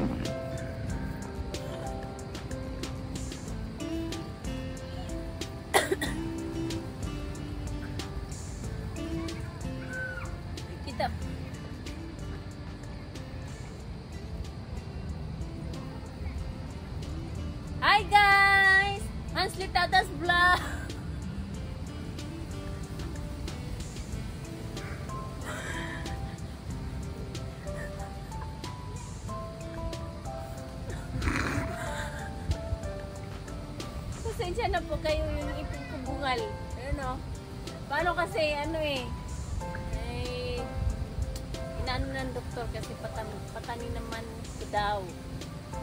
Kita. Hi guys! Hansli Tatas Vlog! Pasensya na po kayo yung ipin ko bungal. Ano? Paano kasi ano eh? Inaano ng doktor kasi patani naman ko daw.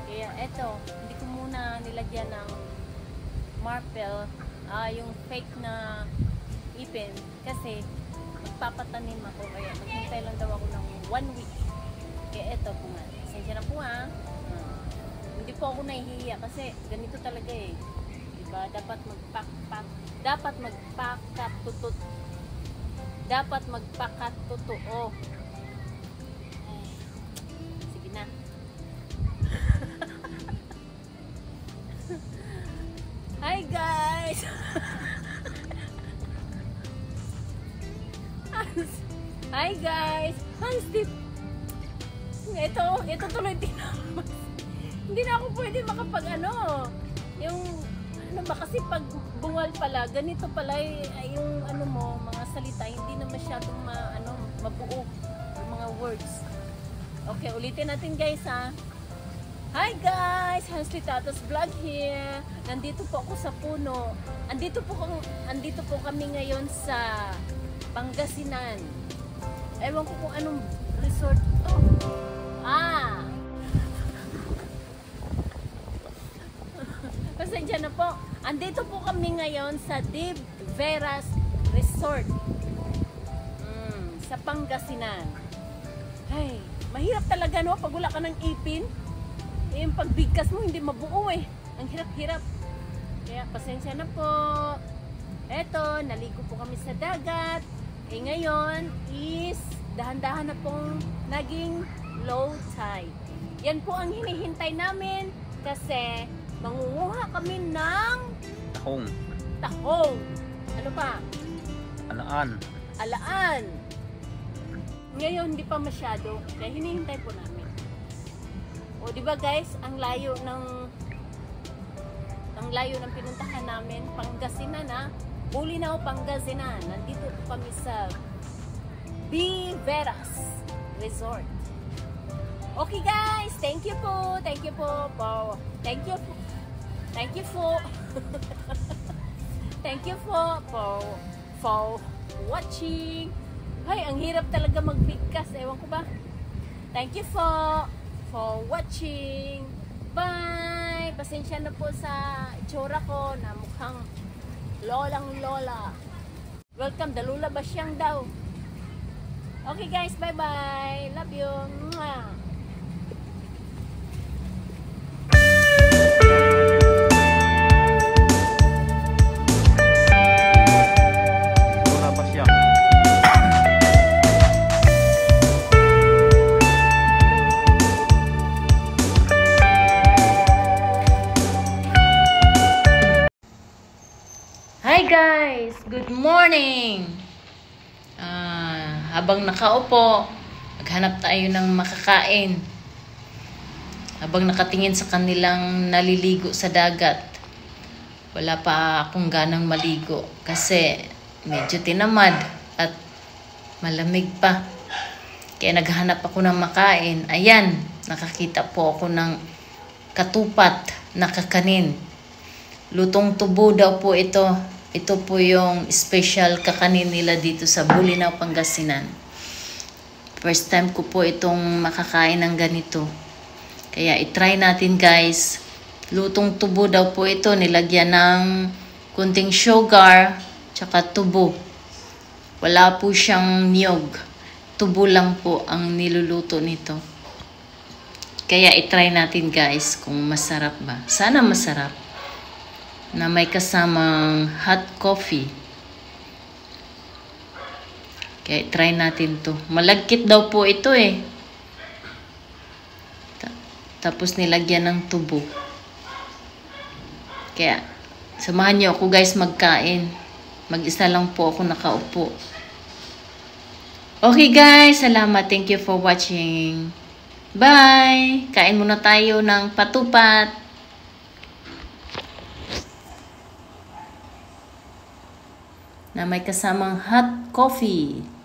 Kaya eto, hindi ko muna nilagyan ng marpel, yung fake na ipin kasi magpapatanim ako kaya maghintay lang daw ako ng 1 week. Kaya eto po nga, pasensya na po hindi po ako nahihiya kasi ganito talaga eh. Diba? Dapat magpakatotoo. Sige na. Hi guys! Hi guys! Hans-Tip! Ito tuloy tinapos. Hindi na ako pwede makapag yung ano ba kasi pag bungal pala, ganito pala yung mga salita, hindi na masyadong mabuo yung mga words. Okay, ulitin natin guys ha. Hi guys! Hansli Tatas Vlog here. Nandito po ako sa puno. Andito po kami ngayon sa Pangasinan. Ewan ko kung anong resort to. Pasensya na po. Andito po kami ngayon sa Deep Veras Resort. Sa Pangasinan. Ay, mahirap talaga no pag wala ka ng ipin. Yung pagbigkas mo hindi mabuo eh. Ang hirap-hirap. Kaya pasensya na po. Eto, naligo po kami sa dagat. Ngayon is dahan-dahan na pong naging low tide. Yan po ang hinihintay namin kasi mangunguha kami ng tahong. Ano pa? Alaan. Ngayon hindi pa masyado. Kaya hinihintay po namin. O di ba guys, ang layo ng pinuntahan namin, Pangasinan Bulinaw, Pangasinan. Nandito po kami sa B. Veras Resort. Okay guys, thank you po for watching. Ay, ang hirap talaga magbigkas. Ewan ko ba? Thank you for watching. Bye! Pasensya na po sa itsura ko na mukhang lolang-lola. Welcome, dalula ba siyang daw? Okay guys, bye-bye. Love you. Mwah! Hi guys! Good morning! Habang nakaupo, maghanap tayo ng makakain. Habang nakatingin sa kanilang naliligo sa dagat, wala pa akong ganang maligo kasi medyo tinamad at malamig pa. Kaya naghanap ako ng makain. Ayan, nakakita po ako ng katupat na kakanin. Lutong tubo daw po ito. Ito po yung special kakanin nila dito sa Bulinaw, Pangasinan. First time ko po itong makakain ng ganito. Kaya itry natin guys. Lutong tubo daw po ito. Nilagyan ng kunting sugar tsaka tubo. Wala po siyang niyog. Tubo lang po ang niluluto nito. Kaya itry natin guys kung masarap ba. Sana masarap. Na may kasamang hot coffee. Kaya try natin to. Malagkit daw po ito eh. Tapos nilagyan ng tubo. Kaya, samahan niyo ako guys magkain. Mag-isa lang po ako nakaupo. Okay guys, salamat. Thank you for watching. Bye! Kain muna tayo ng patupat. Na may kasamang hot coffee.